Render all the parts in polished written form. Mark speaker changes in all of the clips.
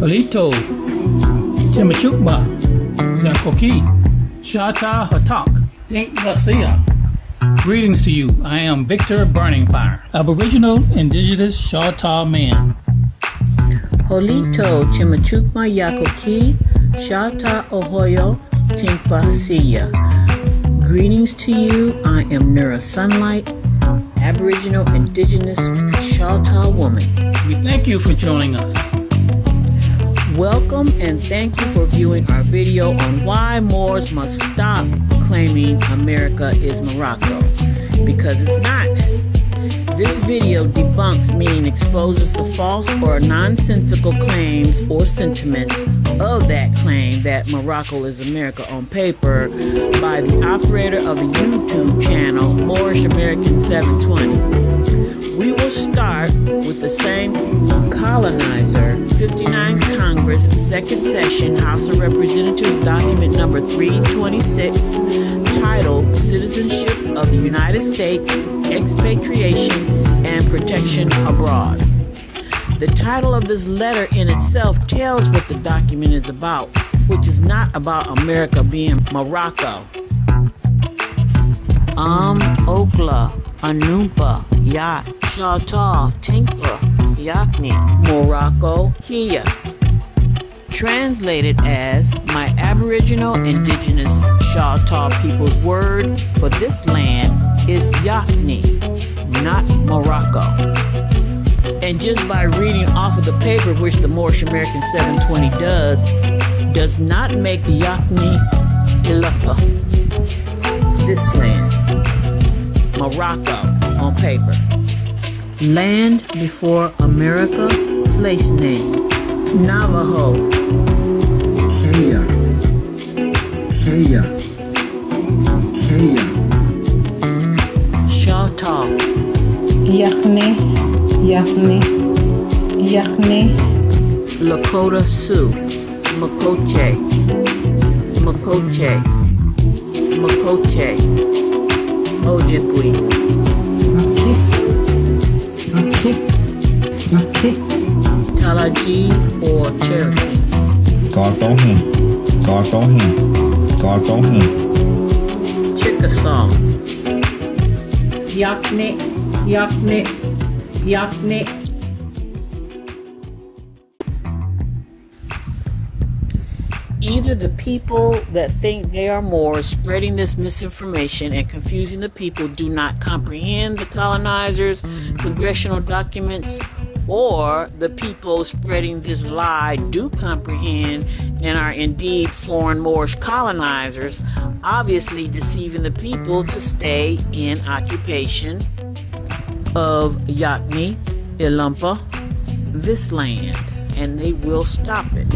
Speaker 1: Polito, Chimichukma, Yakoki, Shata Hatak, Dink Lasia. Greetings to you. I am Victor Burning Fire, Aboriginal Indigenous Chata man.
Speaker 2: Holito Chimichukma Yakoki, Shata Ohoyo, Timpasia. Greetings to you. I am Nura Sunlight, Aboriginal Indigenous Chata woman.
Speaker 1: We thank you for joining us.
Speaker 2: Welcome and thank you for viewing our video on why Moors must stop claiming America is Morocco, because it's not. This video debunks, meaning exposes the false or nonsensical claims or sentiments of that claim that Morocco is America on paper by the operator of the YouTube channel Moorish American 720. We will start with the same colonizer, 59th Congress, 2nd Session, House of Representatives, document number 326, titled Citizenship of the United States, Expatriation and Protection Abroad. The title of this letter in itself tells what the document is about, which is not about America being Morocco. Okla, Anumpa, Yat, Chata, Tinkpa, Yakni, Morocco, Kia. Translated as, my Aboriginal Indigenous Chata people's word for this land is Yakni, not Morocco. And just by reading off of the paper, which the Moorish American 720 does not make Yakni Ilapa, this land, Morocco on paper. Land before America, place name, Navajo.
Speaker 3: Heya, Heya, Heya.
Speaker 2: Chata.
Speaker 4: Yakni, Yakni, Yakni.
Speaker 2: Lakota Sioux. Makoche. Makoche. Makoche. Ojibwe.
Speaker 3: Okay.
Speaker 2: Talaji or Cherokee.
Speaker 3: Garbohin, Garbohin, Garbohin.
Speaker 2: Chickasaw.
Speaker 4: Yakni, Yakni, Yakni.
Speaker 2: Either the people that think they are Moors spreading this misinformation and confusing the people do not comprehend the colonizers' congressional documents, or the people spreading this lie do comprehend and are indeed foreign Moorish colonizers, obviously deceiving the people to stay in occupation of Yakni, Ilumpa, this land, and they will stop it.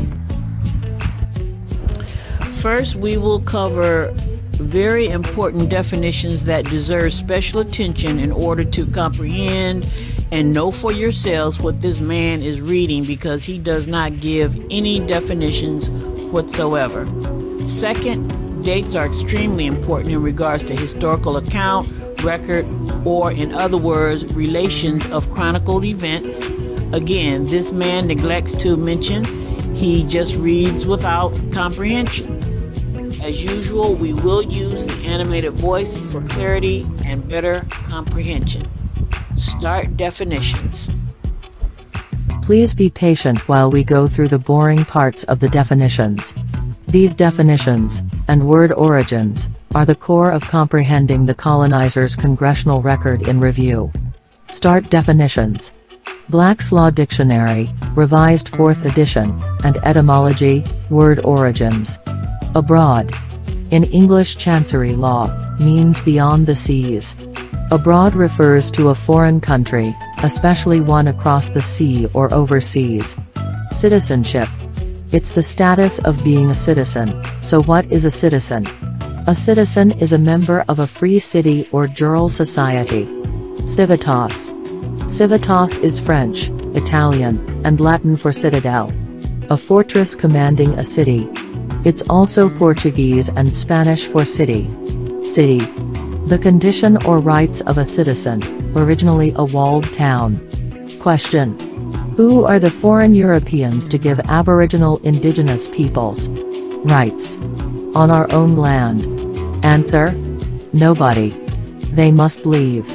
Speaker 2: First, we will cover very important definitions that deserve special attention in order to comprehend and know for yourselves what this man is reading, because he does not give any definitions whatsoever. Second, dates are extremely important in regards to historical account, record, or in other words, relations of chronicled events. Again, this man neglects to mention he just reads without comprehension. As usual, we will use the animated voice for clarity and better comprehension. Start definitions.
Speaker 5: Please be patient while we go through the boring parts of the definitions. These definitions, and word origins, are the core of comprehending the colonizers' congressional record in review. Start definitions. Black's Law Dictionary, revised 4th edition, and etymology, word origins. Abroad. In English Chancery law, means beyond the seas. Abroad refers to a foreign country, especially one across the sea or overseas. Citizenship. It's the status of being a citizen. So what is a citizen? A citizen is a member of a free city or jural society. Civitas. Civitas is French, Italian, and Latin for citadel. A fortress commanding a city. It's also Portuguese and Spanish for city. City. The condition or rights of a citizen, originally a walled town. Question. Who are the foreign Europeans to give Aboriginal Indigenous peoples rights on our own land? Answer: nobody. They must leave.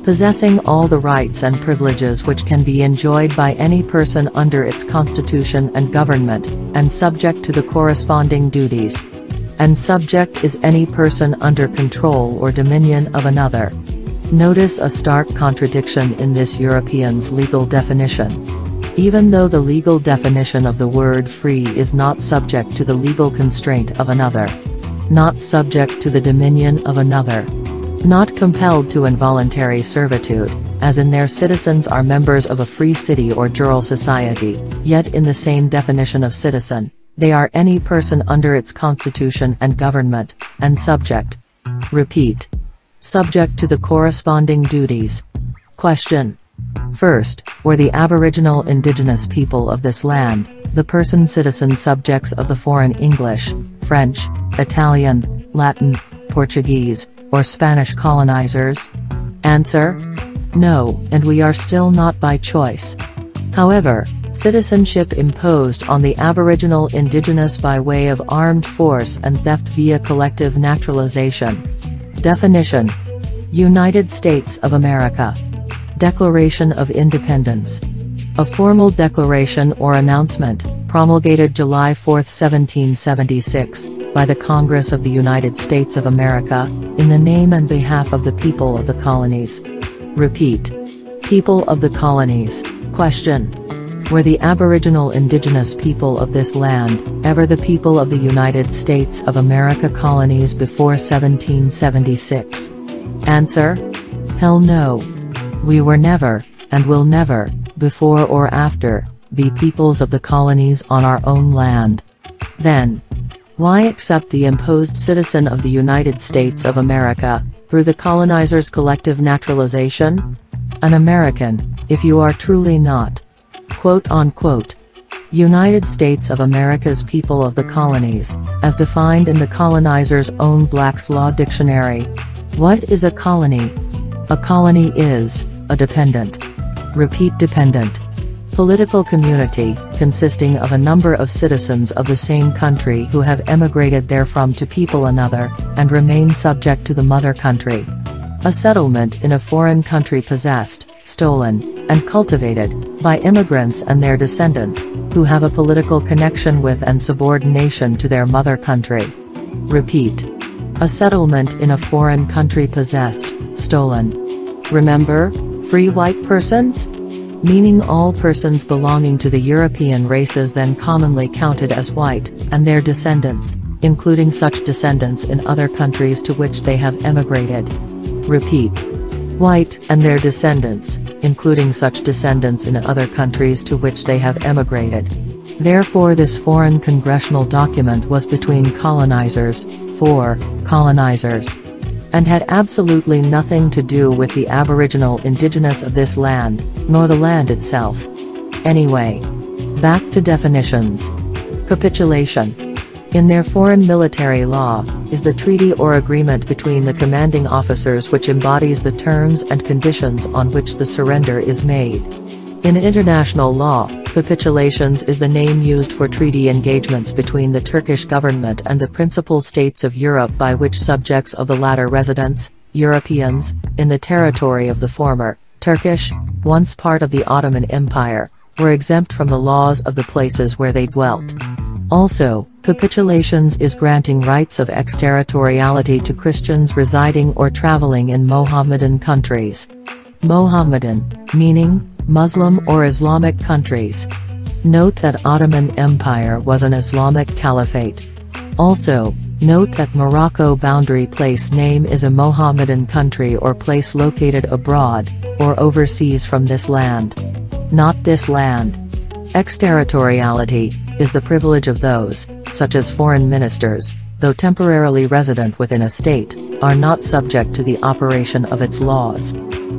Speaker 5: Possessing all the rights and privileges which can be enjoyed by any person under its constitution and government, and subject to the corresponding duties. And subject is any person under control or dominion of another. Notice a stark contradiction in this European's legal definition. Even though the legal definition of the word free is not subject to the legal constraint of another, not subject to the dominion of another, not compelled to involuntary servitude, as in their citizens are members of a free city or jural society, yet in the same definition of citizen, they are any person under its constitution and government, and subject. Repeat. Subject to the corresponding duties. Question. First, were the Aboriginal Indigenous people of this land, the person citizen subjects of the foreign English, French, Italian, Latin, Portuguese, or Spanish colonizers? Answer: no, and we are still not by choice. However, citizenship imposed on the Aboriginal Indigenous by way of armed force and theft via collective naturalization. Definition: United States of America. Declaration of Independence. A formal declaration or announcement, promulgated July 4, 1776, by the Congress of the United States of America, in the name and behalf of the people of the colonies. Repeat. People of the colonies. Question. Were the Aboriginal Indigenous people of this land ever the people of the United States of America colonies before 1776? Answer: hell no. We were never, and will never, before or after, be peoples of the colonies on our own land. Then, why accept the imposed citizen of the United States of America, through the colonizers' collective naturalization? An American, if you are truly not, quote-unquote, United States of America's people of the colonies, as defined in the colonizer's own Black's Law Dictionary. What is a colony? A colony is a dependent. Repeat: dependent. Political community, consisting of a number of citizens of the same country who have emigrated therefrom to people another, and remain subject to the mother country. A settlement in a foreign country possessed, stolen, and cultivated by immigrants and their descendants, who have a political connection with and subordination to their mother country. Repeat. A settlement in a foreign country possessed, stolen. Remember, free white persons? Meaning all persons belonging to the European races then commonly counted as white, and their descendants, including such descendants in other countries to which they have emigrated. Repeat. White, and their descendants, including such descendants in other countries to which they have emigrated. Therefore this foreign congressional document was between colonizers, for colonizers, and had absolutely nothing to do with the Aboriginal Indigenous of this land, nor the land itself. Anyway, back to definitions. Capitulation. In their foreign military law, is the treaty or agreement between the commanding officers which embodies the terms and conditions on which the surrender is made. In international law, capitulations is the name used for treaty engagements between the Turkish government and the principal states of Europe by which subjects of the latter residents, Europeans, in the territory of the former, Turkish, once part of the Ottoman Empire, were exempt from the laws of the places where they dwelt. Also, capitulations is granting rights of exterritoriality to Christians residing or traveling in Mohammedan countries. Mohammedan, meaning Muslim or Islamic countries. Note that Ottoman Empire was an Islamic caliphate. Also, note that Morocco boundary place name is a Mohammedan country or place located abroad, or overseas from this land. Not this land. Exterritoriality is the privilege of those, such as foreign ministers, though temporarily resident within a state, are not subject to the operation of its laws.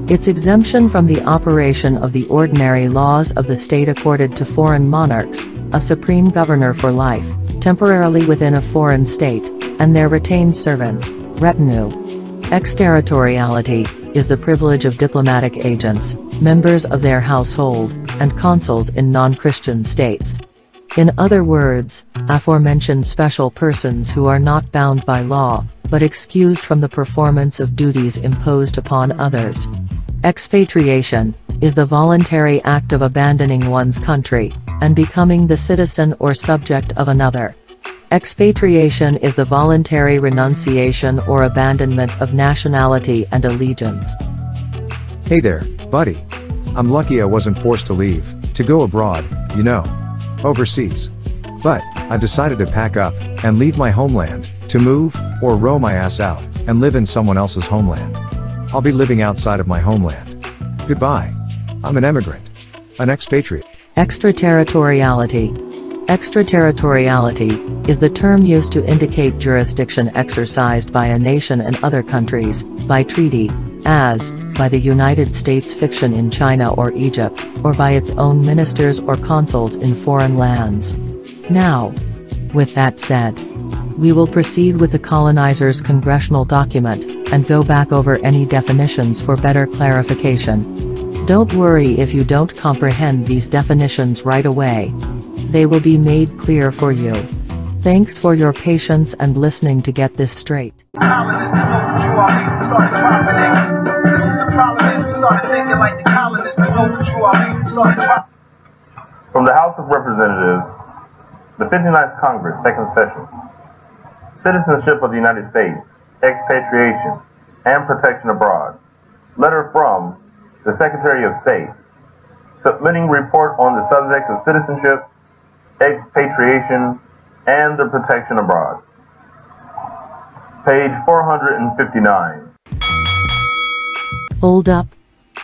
Speaker 5: Its exemption from the operation of the ordinary laws of the state accorded to foreign monarchs, a supreme governor for life, temporarily within a foreign state, and their retained servants, retinue. Exterritoriality is the privilege of diplomatic agents, members of their household, and consuls in non-Christian states. In other words, aforementioned special persons who are not bound by law, but excused from the performance of duties imposed upon others. Expatriation is the voluntary act of abandoning one's country and becoming the citizen or subject of another. Expatriation is the voluntary renunciation or abandonment of nationality and allegiance.
Speaker 6: Hey there, buddy. I'm lucky I wasn't forced to leave, to go abroad, you know, overseas. But I decided to pack up and leave my homeland, to move, or row my ass out, and live in someone else's homeland. I'll be living outside of my homeland. Goodbye. I'm an emigrant. An expatriate.
Speaker 5: Extraterritoriality. Extraterritoriality is the term used to indicate jurisdiction exercised by a nation and other countries, by treaty, as, by the United States fiction in China or Egypt, or by its own ministers or consuls in foreign lands. Now, with that said, we will proceed with the colonizer's congressional document, and go back over any definitions for better clarification. Don't worry if you don't comprehend these definitions right away. They will be made clear for you. Thanks for your patience and listening to get this straight.
Speaker 7: The problem is we started thinking like the colonists to know what you are.
Speaker 8: From the House of Representatives, the 59th Congress, second session. Citizenship of the United States, expatriation, and protection abroad. Letter from the Secretary of State, submitting report on the subject of citizenship, expatriation, and the protection abroad. Page 459.
Speaker 5: Hold up.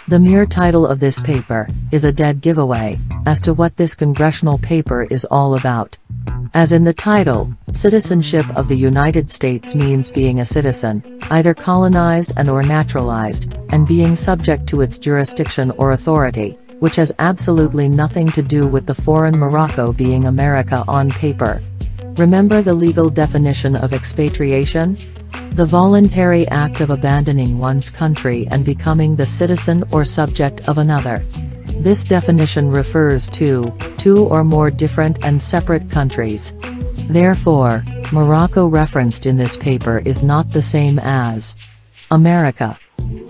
Speaker 5: The mere title of this paper is a dead giveaway as to what this congressional paper is all about. As in the title, citizenship of the United States means being a citizen, either colonized and/or naturalized, and being subject to its jurisdiction or authority, which has absolutely nothing to do with the foreign Morocco being America on paper. Remember the legal definition of expatriation? The voluntary act of abandoning one's country and becoming the citizen or subject of another. This definition refers to two or more different and separate countries. Therefore, Morocco referenced in this paper is not the same as America.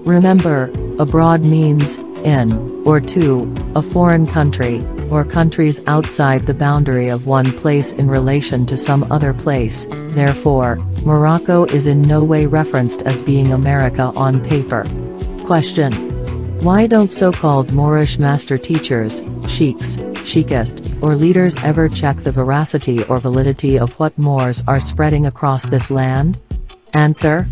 Speaker 5: Remember, abroad means in, or to, a foreign country, or countries outside the boundary of one place in relation to some other place. Therefore, Morocco is in no way referenced as being America on paper. Question: why don't so-called Moorish master teachers, sheikhs, sheikhist, or leaders ever check the veracity or validity of what Moors are spreading across this land? Answer: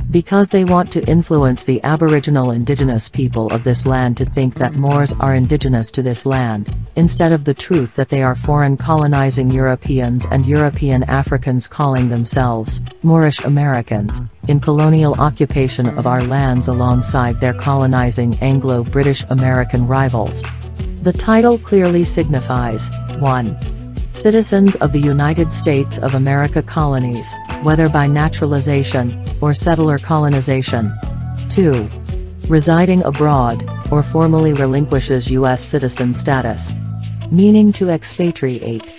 Speaker 5: because they want to influence the Aboriginal indigenous people of this land to think that Moors are indigenous to this land, instead of the truth that they are foreign colonizing Europeans and European Africans calling themselves Moorish Americans, in colonial occupation of our lands alongside their colonizing Anglo-British American rivals. The title clearly signifies 1. Citizens of the United States of America colonies, whether by naturalization, or settler colonization. 2. Residing abroad, or formally relinquishes U.S. citizen status. Meaning to expatriate.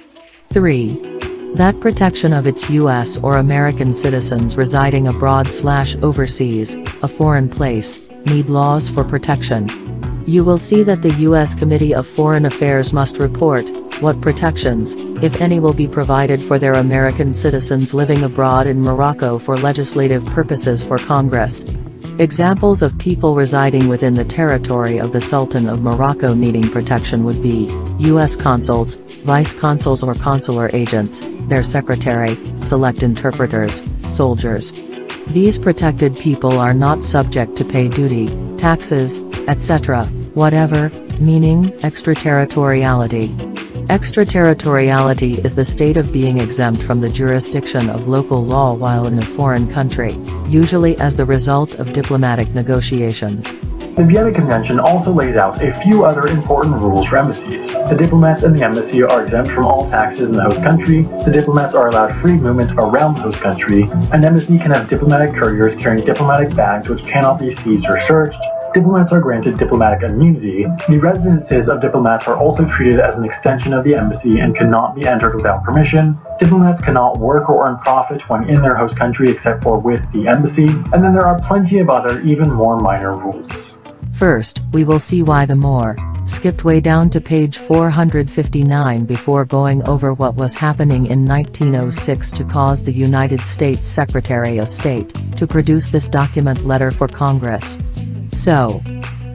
Speaker 5: 3. That protection of its U.S. or American citizens residing abroad/overseas, a foreign place, need laws for protection. You will see that the U.S. Committee of Foreign Affairs must report what protections, if any, will be provided for their American citizens living abroad in Morocco for legislative purposes for Congress. Examples of people residing within the territory of the Sultan of Morocco needing protection would be U.S. consuls, vice consuls or consular agents, their secretary, select interpreters, soldiers. These protected people are not subject to pay duty, taxes, etc., whatever, meaning extraterritoriality. Extraterritoriality is the state of being exempt from the jurisdiction of local law while in a foreign country, usually as the result of diplomatic negotiations.
Speaker 9: The Vienna Convention also lays out a few other important rules for embassies. The diplomats in the embassy are exempt from all taxes in the host country, the diplomats are allowed free movement around the host country, an embassy can have diplomatic couriers carrying diplomatic bags which cannot be seized or searched, diplomats are granted diplomatic immunity, the residences of diplomats are also treated as an extension of the embassy and cannot be entered without permission. Diplomats cannot work or earn profit when in their host country except for with the embassy, and then there are plenty of other, even more minor rules.
Speaker 5: First, we will see why the Moor skipped way down to page 459 before going over what was happening in 1906 to cause the United States Secretary of State to produce this document letter for Congress. So,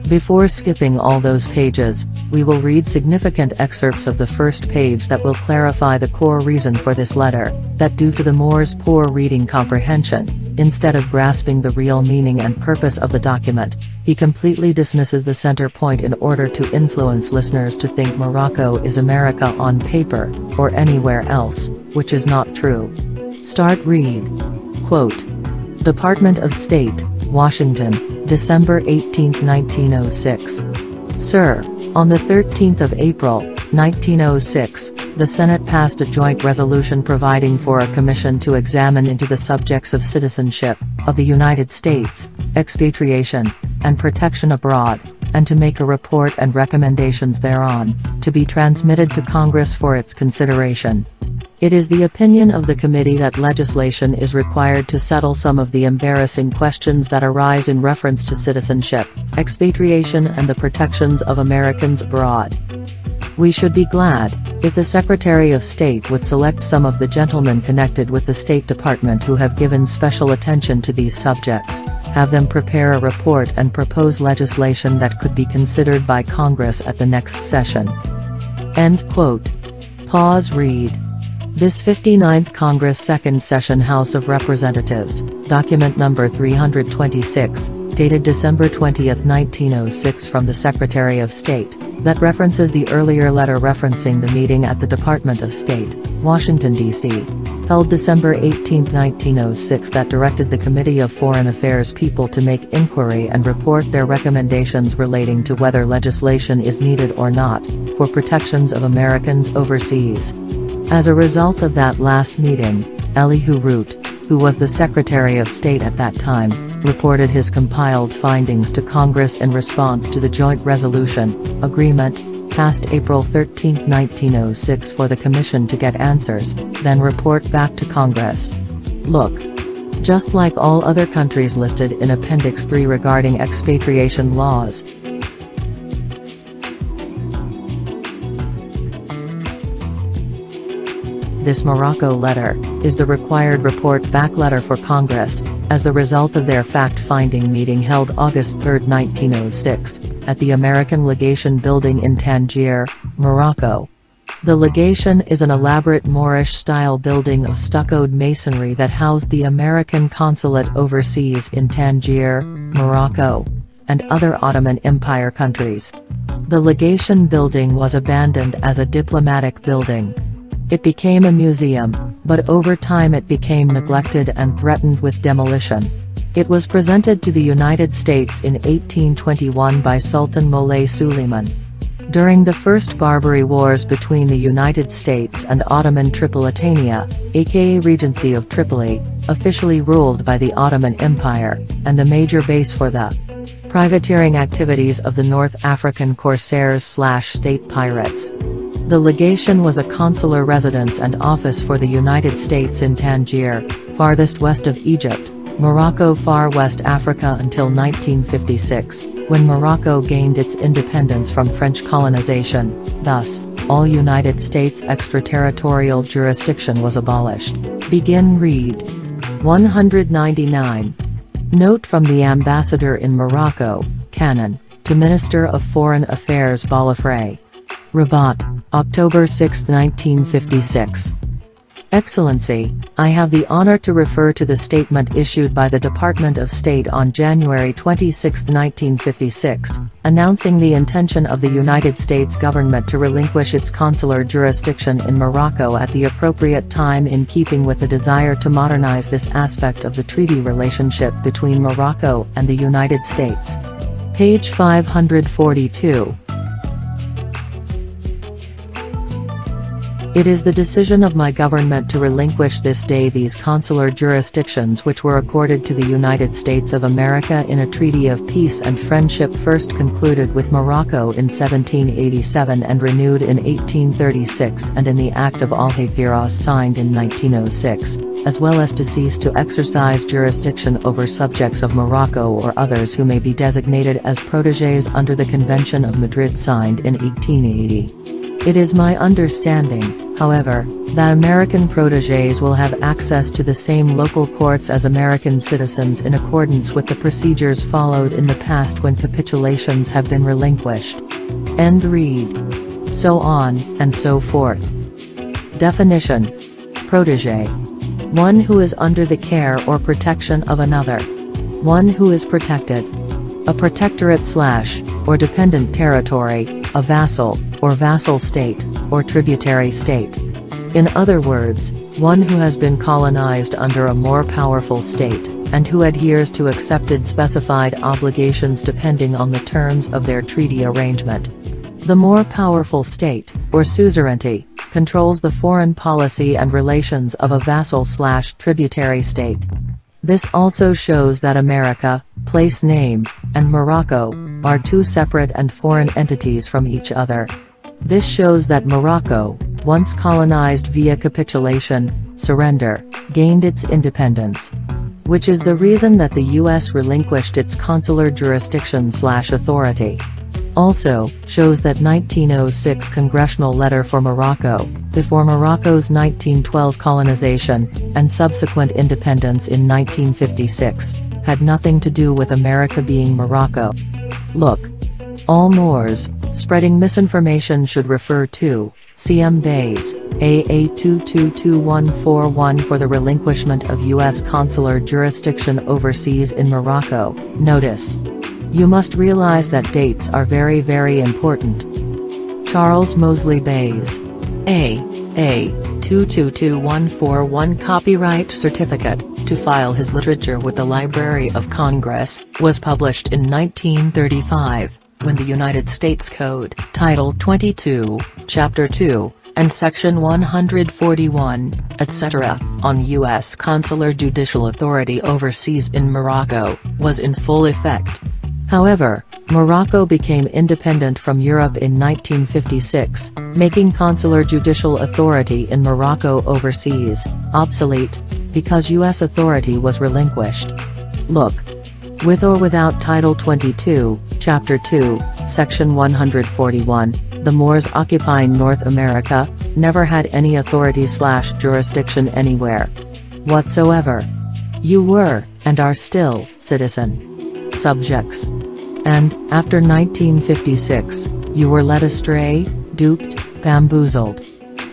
Speaker 5: before skipping all those pages, we will read significant excerpts of the first page that will clarify the core reason for this letter, that due to the Moor's poor reading comprehension, instead of grasping the real meaning and purpose of the document, he completely dismisses the center point in order to influence listeners to think Morocco is America on paper, or anywhere else, which is not true. Start read. Quote, Department of State, Washington, December 18, 1906. Sir, on the 13th of April, 1906, the Senate passed a joint resolution providing for a commission to examine into the subjects of citizenship of the United States, expatriation, and protection abroad, and to make a report and recommendations thereon, to be transmitted to Congress for its consideration. It is the opinion of the committee that legislation is required to settle some of the embarrassing questions that arise in reference to citizenship, expatriation and the protections of Americans abroad. We should be glad if the Secretary of State would select some of the gentlemen connected with the State Department who have given special attention to these subjects, have them prepare a report and propose legislation that could be considered by Congress at the next session. End quote. Pause read. This 59th Congress Second Session House of Representatives, document number 326, dated December 20, 1906 from the Secretary of State, that references the earlier letter referencing the meeting at the Department of State, Washington, D.C., held December 18, 1906 that directed the Committee of Foreign Affairs people to make inquiry and report their recommendations relating to whether legislation is needed or not, for protections of Americans overseas. As a result of that last meeting, Elihu Root, who was the Secretary of State at that time, reported his compiled findings to Congress in response to the joint resolution, agreement, passed April 13, 1906 for the Commission to get answers, then report back to Congress. Look. Just like all other countries listed in Appendix 3 regarding expatriation laws, this Morocco letter is the required report back letter for Congress, as the result of their fact-finding meeting held August 3, 1906, at the American Legation Building in Tangier, Morocco. The legation is an elaborate Moorish-style building of stuccoed masonry that housed the American consulate overseas in Tangier, Morocco, and other Ottoman Empire countries. The legation building was abandoned as a diplomatic building. It became a museum, but over time it became neglected and threatened with demolition. It was presented to the United States in 1821 by Sultan Moulay Suleiman. During the First Barbary Wars between the United States and Ottoman Tripolitania, aka Regency of Tripoli, officially ruled by the Ottoman Empire, and the major base for the privateering activities of the North African corsairs/state pirates. The legation was a consular residence and office for the United States in Tangier, farthest west of Egypt, Morocco, far West Africa until 1956, when Morocco gained its independence from French colonization. Thus, all United States extraterritorial jurisdiction was abolished. Begin read. 199. Note from the Ambassador in Morocco, Canon, to Minister of Foreign Affairs Balafré. Rabat, October 6, 1956. Excellency, I have the honor to refer to the statement issued by the Department of State on January 26, 1956, announcing the intention of the United States government to relinquish its consular jurisdiction in Morocco at the appropriate time in keeping with the desire to modernize this aspect of the treaty relationship between Morocco and the United States. Page 542. It is the decision of my government to relinquish this day these consular jurisdictions which were accorded to the United States of America in a treaty of peace and friendship first concluded with Morocco in 1787 and renewed in 1836 and in the Act of Algeciras signed in 1906, as well as to cease to exercise jurisdiction over subjects of Morocco or others who may be designated as protégés under the Convention of Madrid signed in 1880. It is my understanding, however, that American protégés will have access to the same local courts as American citizens in accordance with the procedures followed in the past when capitulations have been relinquished. End read. So on, and so forth. Definition: protégé. One who is under the care or protection of another. One who is protected. A protectorate / or dependent territory, a vassal, or vassal state, or tributary state. In other words, one who has been colonized under a more powerful state, and who adheres to accepted specified obligations depending on the terms of their treaty arrangement. The more powerful state, or suzerainty, controls the foreign policy and relations of a vassal / tributary state. This also shows that America, place name, and Morocco, are two separate and foreign entities from each other. This shows that Morocco, once colonized via capitulation, surrender, gained its independence. Which is the reason that the U.S. relinquished its consular jurisdiction / authority. Also, shows that 1906 congressional letter for Morocco, before Morocco's 1912 colonization, and subsequent independence in 1956, had nothing to do with America being Morocco. Look. All Moors, spreading misinformation should refer to, CM Bays, AA 222141 for the relinquishment of U.S. consular jurisdiction overseas in Morocco. Notice. You must realize that dates are very, very important. Charles Mosley Bays. AA 222141 copyright certificate, to file his literature with the Library of Congress, was published in 1935, when the United States Code, Title 22, Chapter 2, and Section 141, etc., on U.S. consular judicial authority overseas in Morocco, was in full effect. However, Morocco became independent from Europe in 1956, making consular judicial authority in Morocco overseas obsolete, because U.S. authority was relinquished. Look. With or without Title 22, Chapter 2, Section 141, the Moors occupying North America never had any authority / jurisdiction anywhere whatsoever. You were, and are still, citizen subjects. And, after 1956, you were led astray, duped, bamboozled,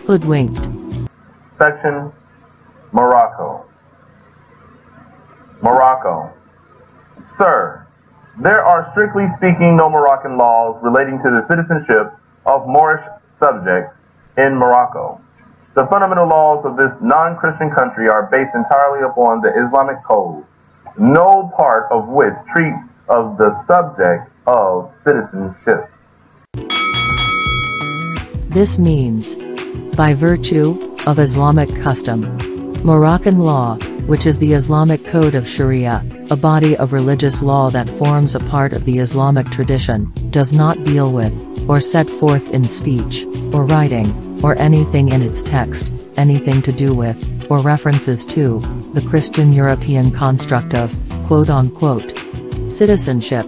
Speaker 5: hoodwinked.
Speaker 8: Section Morocco. Morocco. Sir, there are strictly speaking no Moroccan laws relating to the citizenship of Moorish subjects in Morocco. The fundamental laws of this non-Christian country are based entirely upon the Islamic code, no part of which treats of the subject of citizenship.
Speaker 5: This means, by virtue of Islamic custom, Moroccan law, which is the Islamic code of Sharia, a body of religious law that forms a part of the Islamic tradition, does not deal with, or set forth in speech, or writing, or anything in its text, anything to do with, or references to, the Christian European construct of, quote-unquote, citizenship.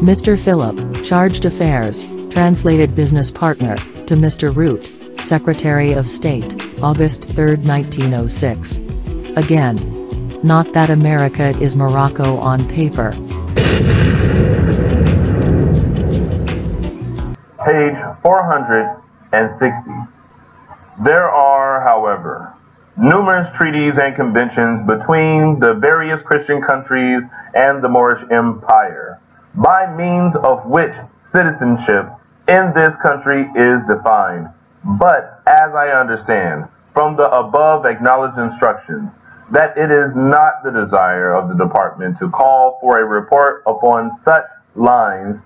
Speaker 5: Mr. Philip, Charged Affairs, translated business partner, to Mr. Root, Secretary of State, August 3, 1906. Again. Not that America is Morocco on paper.
Speaker 8: Page 460. There are, however, numerous treaties and conventions between the various Christian countries and the Moorish Empire, by means of which citizenship in this country is defined. But, as I understand, from the above acknowledged instructions, that it is not the desire of the department to call for a report upon such lines,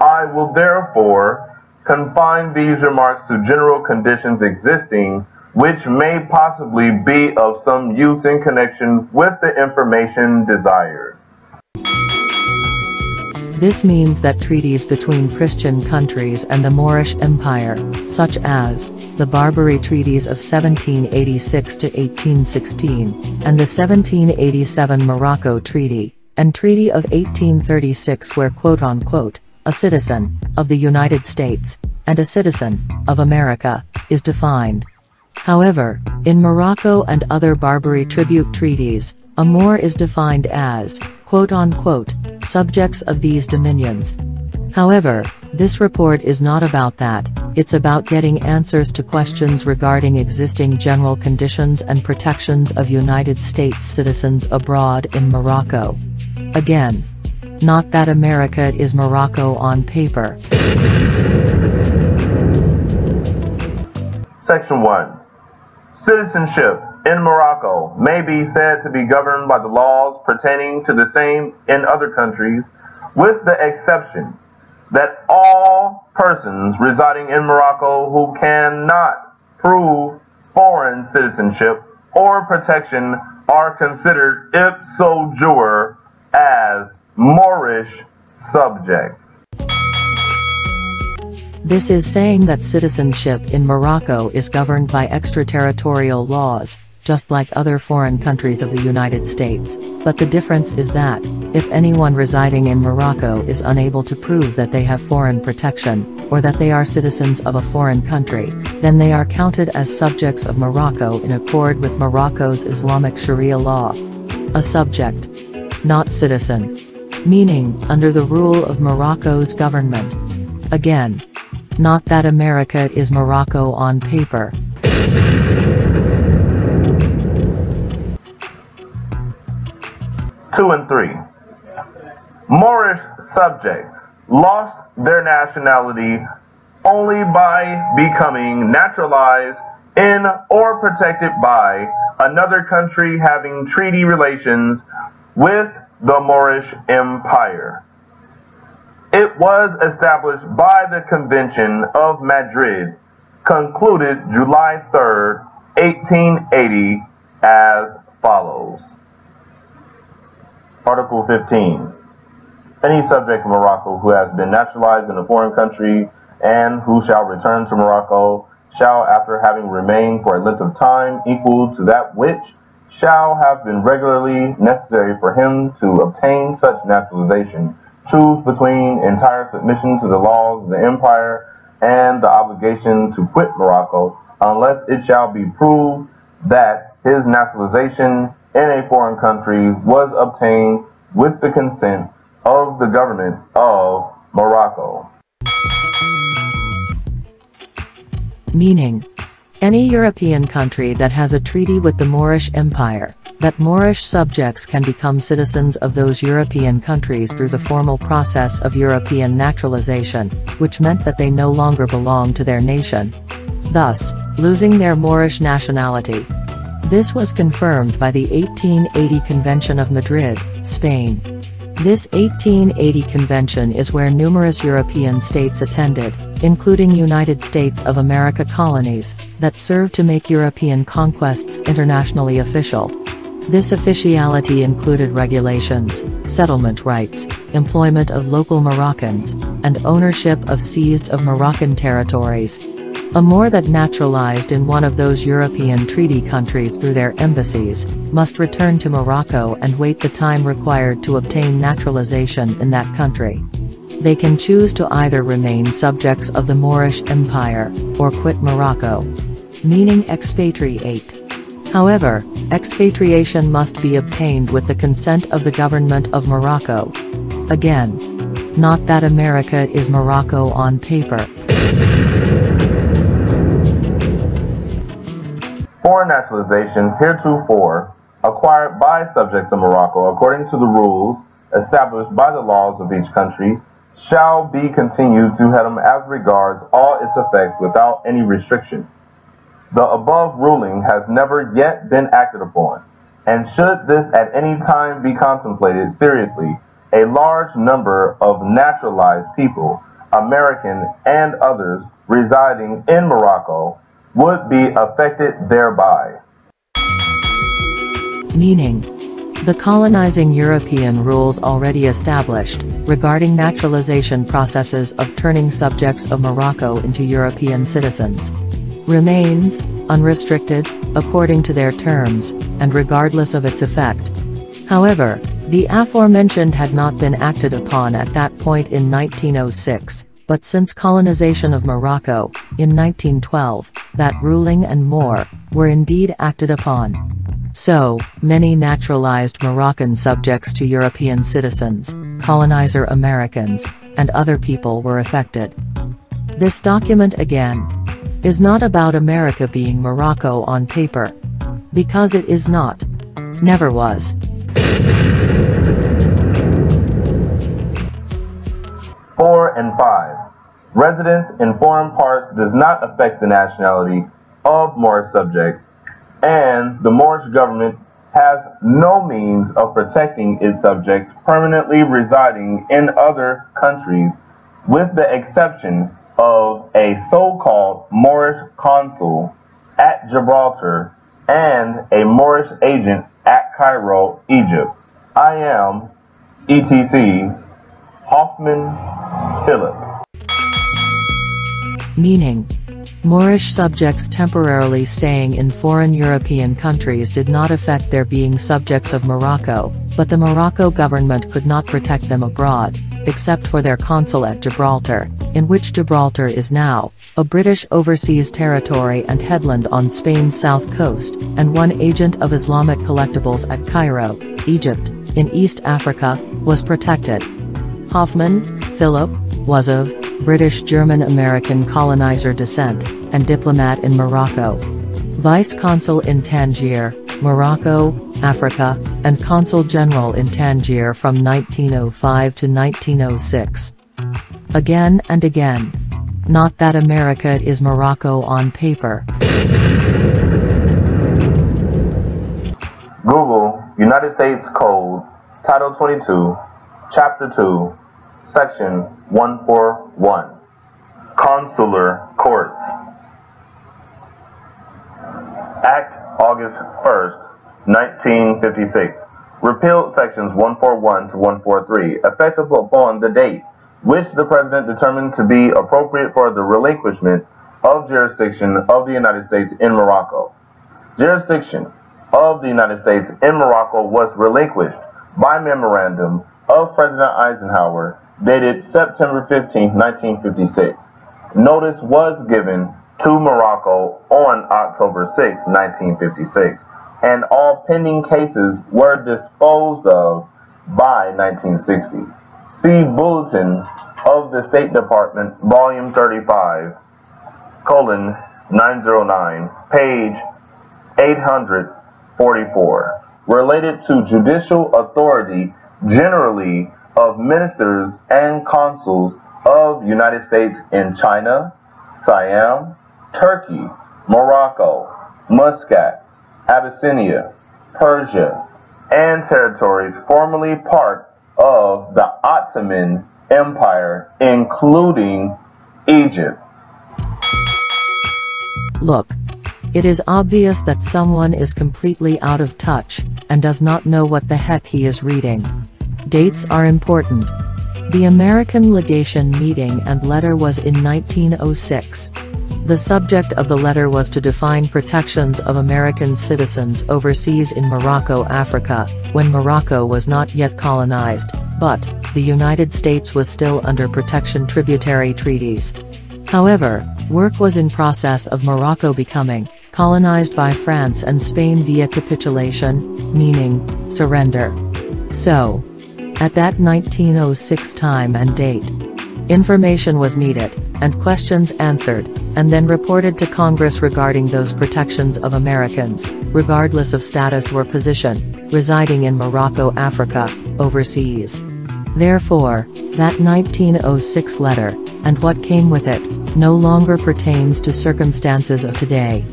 Speaker 8: I will therefore confine these remarks to general conditions existing which may possibly be of some use in connection with the information desired.
Speaker 5: This means that treaties between Christian countries and the Moorish Empire, such as the Barbary Treaties of 1786 to 1816, and the 1787 Morocco Treaty, and Treaty of 1836 where quote-unquote, a citizen of the United States and a citizen of America is defined. However, in Morocco and other Barbary tribute treaties, a Moor is defined as, quote-unquote, subjects of these dominions. However, this report is not about that, it's about getting answers to questions regarding existing general conditions and protections of United States citizens abroad in Morocco. Again, not that America is Morocco on paper.
Speaker 8: Section 1. Citizenship in Morocco may be said to be governed by the laws pertaining to the same in other countries, with the exception that all persons residing in Morocco who cannot prove foreign citizenship or protection are considered ipso jure as Moorish subjects.
Speaker 5: This is saying that citizenship in Morocco is governed by extraterritorial laws, just like other foreign countries of the United States, but the difference is that, if anyone residing in Morocco is unable to prove that they have foreign protection, or that they are citizens of a foreign country, then they are counted as subjects of Morocco in accord with Morocco's Islamic Sharia law. A subject, not citizen. Meaning, under the rule of Morocco's government. Again, not that America is Morocco on paper.
Speaker 8: Two and 3. Moorish subjects lost their nationality only by becoming naturalized in or protected by another country having treaty relations with the Moorish Empire. It was established by the Convention of Madrid, concluded July 3, 1880, as follows. Article 15. Any subject of Morocco who has been naturalized in a foreign country and who shall return to Morocco shall, after having remained for a length of time equal to that which shall have been regularly necessary for him to obtain such naturalization, choose between entire submission to the laws of the empire and the obligation to quit Morocco, unless it shall be proved that his naturalization in a foreign country was obtained with the consent of the government of Morocco.
Speaker 5: Meaning, any European country that has a treaty with the Moorish Empire, that Moorish subjects can become citizens of those European countries through the formal process of European naturalization, which meant that they no longer belong to their nation, thus losing their Moorish nationality. This was confirmed by the 1880 Convention of Madrid, Spain. This 1880 convention is where numerous European states attended, including United States of America colonies, that served to make European conquests internationally official. This officiality included regulations, settlement rights, employment of local Moroccans, and ownership of seized of Moroccan territories. A Moor that naturalized in one of those European treaty countries through their embassies, must return to Morocco and wait the time required to obtain naturalization in that country. They can choose to either remain subjects of the Moorish Empire, or quit Morocco. Meaning expatriate. However, expatriation must be obtained with the consent of the government of Morocco. Again, not that America is Morocco on paper.
Speaker 8: Foreign naturalization heretofore acquired by subjects of Morocco according to the rules established by the laws of each country shall be continued to them as regards all its effects without any restriction. The above ruling has never yet been acted upon, and should this at any time be contemplated seriously, a large number of naturalized people American, and others residing in Morocco would be affected thereby.
Speaker 5: Meaning, the colonizing European rules already established, regarding naturalization processes of turning subjects of Morocco into European citizens, remains, unrestricted, according to their terms, and regardless of its effect. However, the aforementioned had not been acted upon at that point in 1906, but since colonization of Morocco, in 1912, that ruling and more, were indeed acted upon. So, many naturalized Moroccan subjects to European citizens, colonizer Americans, and other people were affected. This document again, is not about America being Morocco on paper. Because it is not. Never was.
Speaker 8: Four and 5. Residence in foreign parts does not affect the nationality of Moorish subjects, and the Moorish government has no means of protecting its subjects permanently residing in other countries, with the exception of a so-called Moorish consul at Gibraltar and a Moorish agent at Cairo, Egypt. I am, etc., Hoffman Philip.
Speaker 5: Meaning, Moorish subjects temporarily staying in foreign European countries did not affect their being subjects of Morocco, but the Morocco government could not protect them abroad, except for their consul at Gibraltar, in which Gibraltar is now, a British overseas territory and headland on Spain's south coast, and one agent of Islamic collectibles at Cairo, Egypt, in East Africa, was protected. Hoffman, Philip, was of British-German-American colonizer descent, and diplomat in Morocco. Vice-consul in Tangier, Morocco, Africa, and consul general in Tangier from 1905 to 1906. Again and again. Not that America is Morocco on paper.
Speaker 8: Google United States Code, Title 22, Chapter 2, Section 141. Consular Courts. Act August 1st, 1956. Repealed Sections 141 to 143, effective upon the date which the President determined to be appropriate for the relinquishment of jurisdiction of the United States in Morocco. Jurisdiction of the United States in Morocco was relinquished by memorandum of President Eisenhower dated September 15, 1956. Notice was given to Morocco on October 6, 1956, and all pending cases were disposed of by 1960. See Bulletin of the State Department, Volume 35, :909, page 844, related to judicial authority generally of ministers and consuls of United States in China, Siam, Turkey, Morocco, Muscat, Abyssinia, Persia, and territories formerly part of the Ottoman Empire, including Egypt.
Speaker 5: Look. It is obvious that someone is completely out of touch, and does not know what the heck he is reading. Dates are important. The American legation meeting and letter was in 1906. The subject of the letter was to define protections of American citizens overseas in Morocco, Africa, when Morocco was not yet colonized, but the United States was still under protection tributary treaties. However, work was in process of Morocco becoming colonized by France and Spain via capitulation, meaning surrender. So, at that 1906 time and date, information was needed, and questions answered, and then reported to Congress regarding those protections of Americans, regardless of status or position, residing in Morocco, Africa, overseas. Therefore, that 1906 letter, and what came with it, no longer pertains to circumstances of today.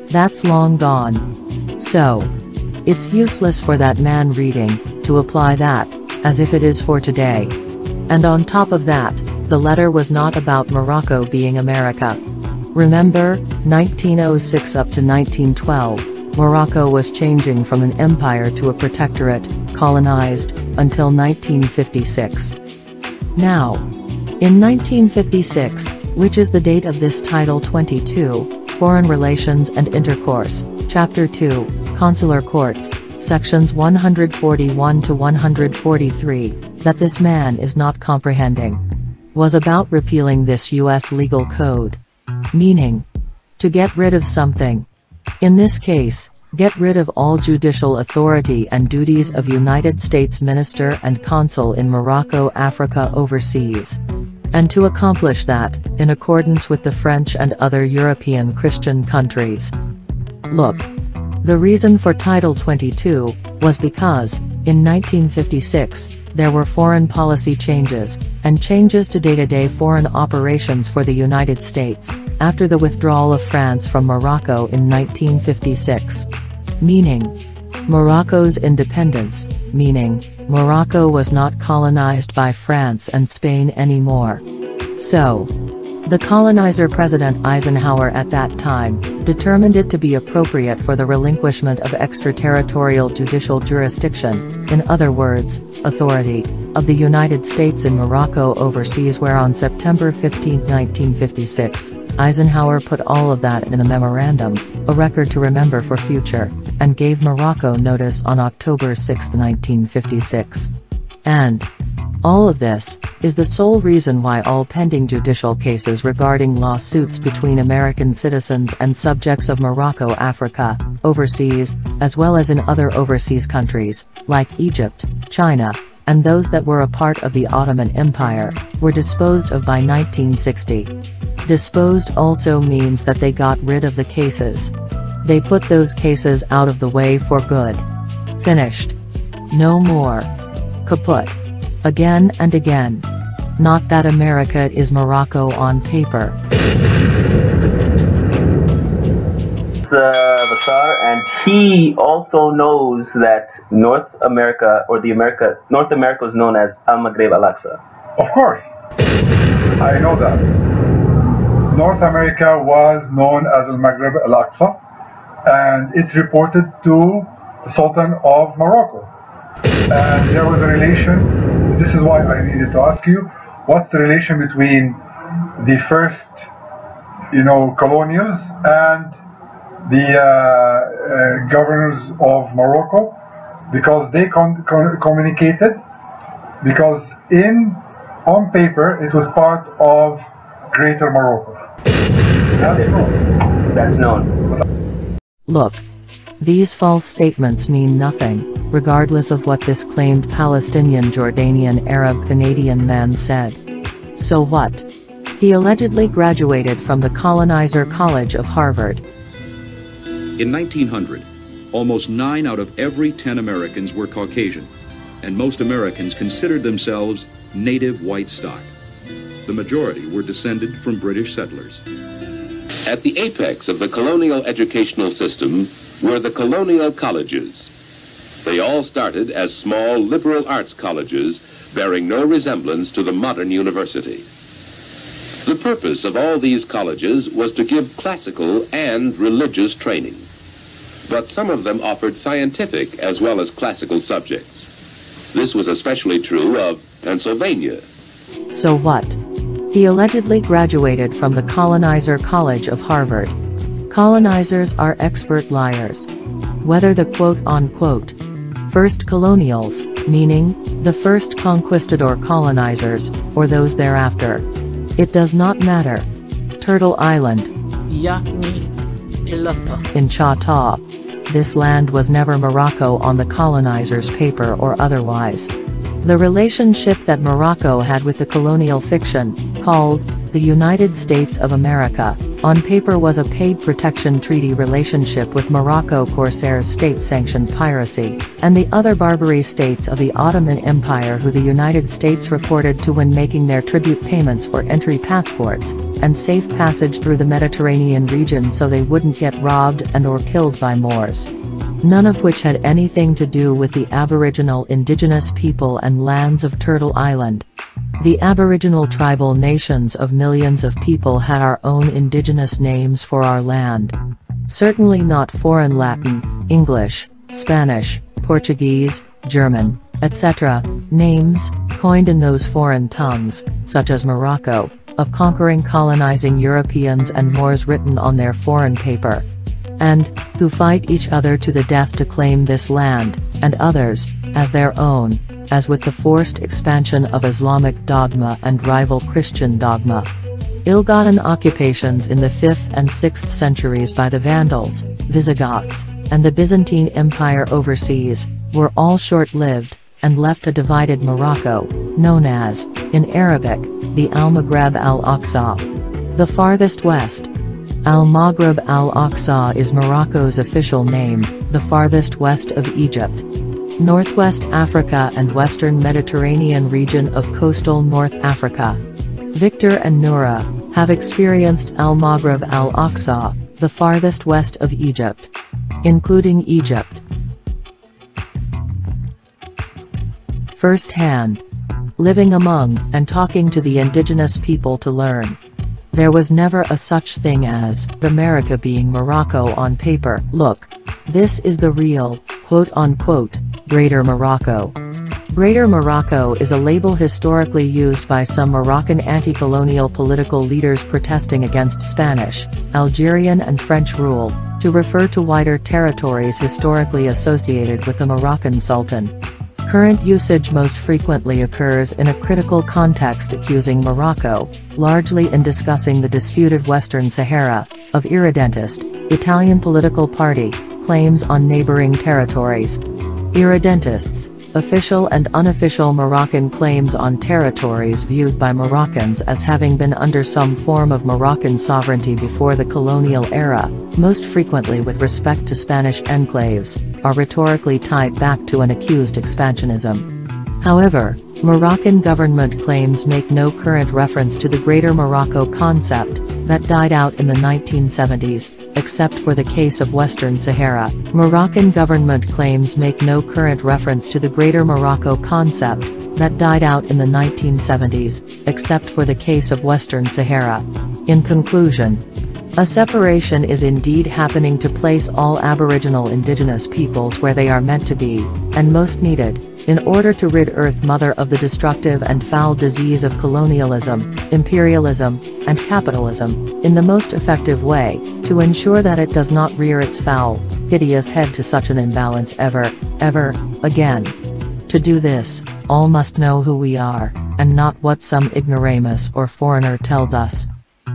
Speaker 5: That's long gone. So, it's useless for that man reading, to apply that, as if it is for today. And on top of that, The letter was not about Morocco being America. Remember, 1906 up to 1912, Morocco was changing from an empire to a protectorate, colonized, until 1956. Now, in 1956, which is the date of this Title 22, Foreign Relations and Intercourse, Chapter 2, Consular Courts, Sections 141 to 143, that this man is not comprehending, was about repealing this U.S. legal code. Meaning, to get rid of something. In this case, get rid of all judicial authority and duties of United States Minister and Consul in Morocco, Africa overseas. And to accomplish that, in accordance with the French and other European Christian countries. Look. The reason for Title 22 was because, in 1956, there were foreign policy changes, and changes to day-to-day foreign operations for the United States, after the withdrawal of France from Morocco in 1956. Meaning, Morocco's independence, meaning, Morocco was not colonized by France and Spain anymore. So, the colonizer President Eisenhower at that time, determined it to be appropriate for the relinquishment of extraterritorial judicial jurisdiction, in other words, authority, of the United States in Morocco overseas, where on September 15, 1956, Eisenhower put all of that in a memorandum, a record to remember for future, and gave Morocco notice on October 6, 1956. And all of this is the sole reason why all pending judicial cases regarding lawsuits between American citizens and subjects of Morocco, Africa, overseas, as well as in other overseas countries, like Egypt, China, and those that were a part of the Ottoman Empire, were disposed of by 1960. Disposed also means that they got rid of the cases. They put those cases out of the way for good. Finished. No more. Kaput. Again and again. Not that America is Morocco on paper.
Speaker 10: Basar, and he also knows that North America is known as Al-Maghreb Al-Aqsa.
Speaker 11: Of course. I know that. North America was known as Al-Maghreb Al-Aqsa, and it reported to the Sultan of Morocco. And there was a relation. This is why I needed to ask you, what's the relation between the first, colonials and the governors of Morocco, because they communicated, because on paper it was part of Greater Morocco.
Speaker 10: That's known.
Speaker 5: Look. These false statements mean nothing, regardless of what this claimed Palestinian, Jordanian, Arab, Canadian man said. So what? He allegedly graduated from the Colonizer College of Harvard.
Speaker 12: In 1900, almost 9 out of every 10 Americans were Caucasian, and most Americans considered themselves native white stock. The majority were descended from British settlers.
Speaker 13: At the apex of the colonial educational system were the colonial colleges. They all started as small liberal arts colleges bearing no resemblance to the modern university. The purpose of all these colleges was to give classical and religious training. But some of them offered scientific as well as classical subjects. This was especially true of Pennsylvania.
Speaker 5: So what? He allegedly graduated from the Colonizer College of Harvard. Colonizers are expert liars. Whether the quote-unquote first colonials, meaning the first conquistador colonizers, or those thereafter, it does not matter. Turtle Island in Chata. This land was never Morocco on the colonizers' paper or otherwise. The relationship that Morocco had with the colonial fiction, called the United States of America, on paper was a paid protection treaty relationship with Morocco corsairs, state-sanctioned piracy, and the other Barbary states of the Ottoman Empire who the United States reported to when making their tribute payments for entry passports, and safe passage through the Mediterranean region so they wouldn't get robbed and or killed by Moors. None of which had anything to do with the Aboriginal indigenous people and lands of Turtle Island. The Aboriginal tribal nations of millions of people had our own indigenous names for our land. Certainly not foreign Latin, English, Spanish, Portuguese, German, etc., names, coined in those foreign tongues, such as Morocco, of conquering colonizing Europeans and Moors written on their foreign paper. And, who fight each other to the death to claim this land, and others, as their own, as with the forced expansion of Islamic dogma and rival Christian dogma. Ill-gotten occupations in the 5th and 6th centuries by the Vandals, Visigoths, and the Byzantine Empire overseas, were all short-lived, and left a divided Morocco, known as, in Arabic, the Al-Maghreb al-Aqsa. The farthest west. Al-Maghreb al-Aqsa is Morocco's official name, the farthest west of Egypt. Northwest Africa and Western Mediterranean region of coastal North Africa. Victor and Nura have experienced Al-Maghreb al-Aqsa, the farthest west of Egypt, including Egypt, firsthand, living among and talking to the indigenous people to learn. There was never a such thing as America being Morocco on paper. Look, this is the real, quote-unquote, Greater Morocco. Greater Morocco is a label historically used by some Moroccan anti-colonial political leaders protesting against Spanish, Algerian and French rule, to refer to wider territories historically associated with the Moroccan Sultan. Current usage most frequently occurs in a critical context accusing Morocco, largely in discussing the disputed Western Sahara, of irredentist, Italian political party, claims on neighboring territories. Irredentists, official and unofficial Moroccan claims on territories viewed by Moroccans as having been under some form of Moroccan sovereignty before the colonial era, most frequently with respect to Spanish enclaves, are rhetorically tied back to an accused expansionism. However, Moroccan government claims make no current reference to the Greater Morocco concept, that died out in the 1970s, except for the case of Western Sahara. Moroccan government claims make no current reference to the Greater Morocco concept, that died out in the 1970s, except for the case of Western Sahara. In conclusion, a separation is indeed happening to place all Aboriginal indigenous peoples where they are meant to be, and most needed, in order to rid Earth Mother of the destructive and foul disease of colonialism, imperialism, and capitalism, in the most effective way, to ensure that it does not rear its foul, hideous head to such an imbalance ever again. To do this, all must know who we are, and not what some ignoramus or foreigner tells us.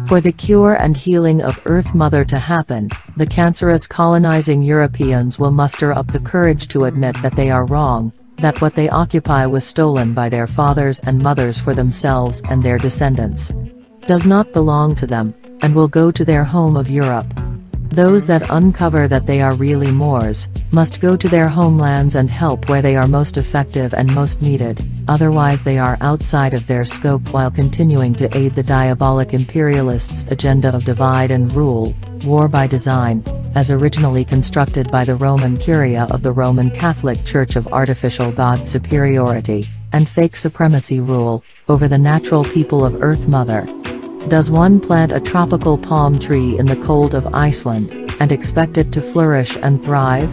Speaker 5: For the cure and healing of Earth Mother to happen, the cancerous colonizing Europeans will muster up the courage to admit that they are wrong, that what they occupy was stolen by their fathers and mothers for themselves and their descendants, does not belong to them, and will go to their home of Europe. Those that uncover that they are really Moors, must go to their homelands and help where they are most effective and most needed, otherwise they are outside of their scope while continuing to aid the diabolic imperialists' agenda of divide and rule, war by design, as originally constructed by the Roman Curia of the Roman Catholic Church of artificial God superiority, and fake supremacy rule, over the natural people of Earth Mother. Does one plant a tropical palm tree in the cold of Iceland, and expect it to flourish and thrive?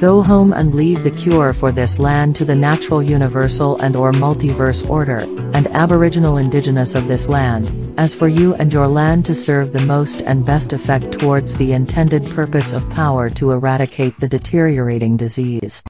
Speaker 5: Go home and leave the cure for this land to the natural universal and or multiverse order, and Aboriginal indigenous of this land, as for you and your land to serve the most and best effect towards the intended purpose of power to eradicate the deteriorating disease.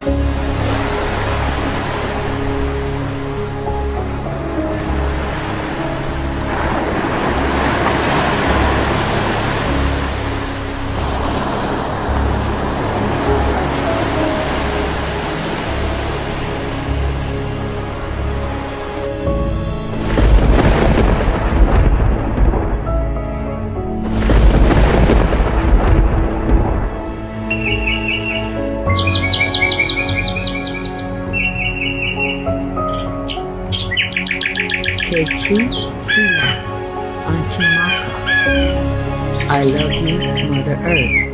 Speaker 2: I love you, Mother Earth.